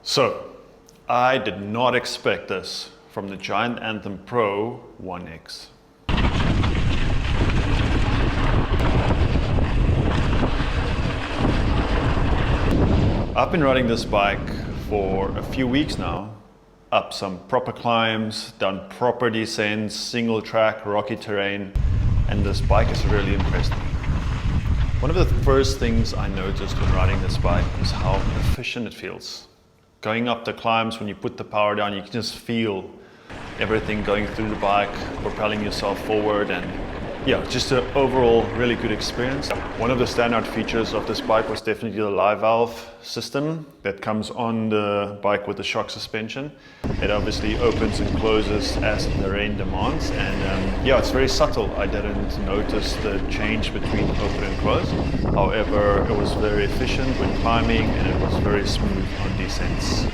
So, I did not expect this from the Giant Anthem Pro 1X. I've been riding this bike for a few weeks now, up some proper climbs, done proper descents, single track, rocky terrain, and this bike has really impressed me. One of the first things I noticed when riding this bike is how efficient it feels. Going up the climbs, when you put the power down, you can just feel everything going through the bike, propelling yourself forward, and yeah, just an overall really good experience. One of the standout features of this bike was definitely the live valve system that comes on the bike with the shock suspension. It obviously opens and closes as the terrain demands, and yeah, it's very subtle. I didn't notice the change between open and close. However, it was very efficient when climbing, and it was very smooth on descents.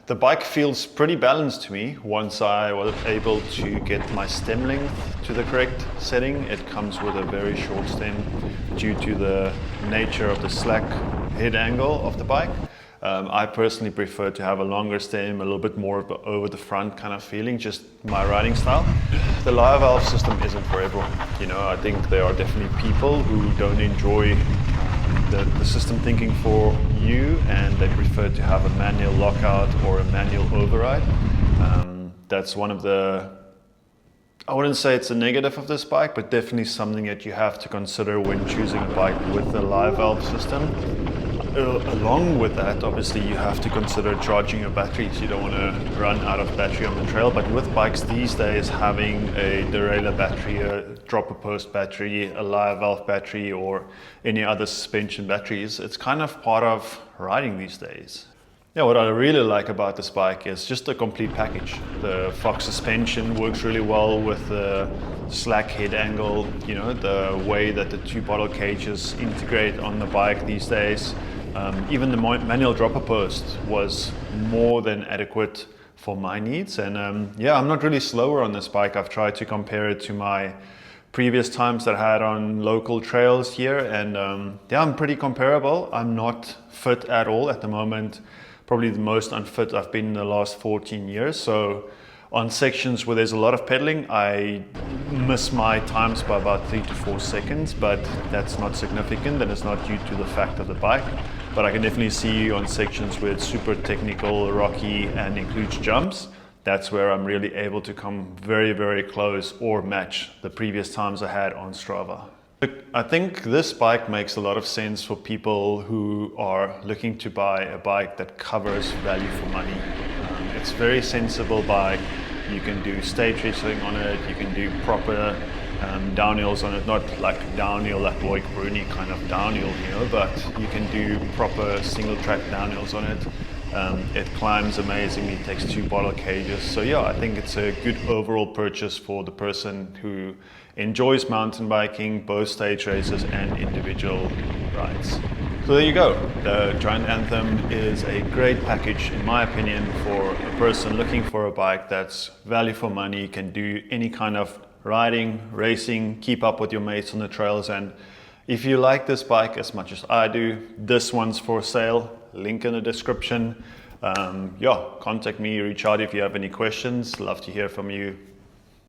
The bike feels pretty balanced to me once I was able to get my stem length to the correct setting. It comes with a very short stem due to the nature of the slack head angle of the bike. I personally prefer to have a longer stem, a little bit more of an over the front kind of feeling, just my riding style. The live valve system isn't for everyone. You know, I think there are definitely people who don't enjoy the system thinking for you, and they prefer to have a manual lockout or a manual override. That's one of the, I wouldn't say it's a negative of this bike, but definitely something that you have to consider when choosing a bike with the live valve system. Along with that, obviously you have to consider charging your batteries. You don't want to run out of battery on the trail, but with bikes these days, having a derailleur battery, a dropper post battery, a live valve battery, or any other suspension batteries, it's kind of part of riding these days. Yeah, what I really like about this bike is just the complete package. The Fox suspension works really well with the slack head angle, you know, the way that the two bottle cages integrate on the bike these days. Even the manual dropper post was more than adequate for my needs. And yeah, I'm not really slower on this bike. I've tried to compare it to my previous times that I had on local trails here. And yeah, I'm pretty comparable. I'm not fit at all at the moment. Probably the most unfit I've been in the last 14 years. So on sections where there's a lot of pedaling, I miss my times by about 3 to 4 seconds, but that's not significant, and it's not due to the fact of the bike. But I can definitely see on sections where it's super technical, rocky, and includes jumps, that's where I'm really able to come very, very close or match the previous times I had on Strava. I think this bike makes a lot of sense for people who are looking to buy a bike that covers value for money. It's a very sensible bike. You can do stage racing on it, you can do proper downhills on it, not like downhill like Loic Bruni kind of downhill, you know, but you can do proper single track downhills on it. It climbs amazingly, takes 2 bottle cages. So yeah, I think it's a good overall purchase for the person who enjoys mountain biking, both stage races and individual rides. So there you go. The Giant Anthem is a great package, in my opinion, for a person looking for a bike that's value for money, can do any kind of riding, racing, keep up with your mates on the trails. And if you like this bike as much as I do, this one's for sale. Link in the description. Yeah, contact me, reach out if you have any questions. Love to hear from you.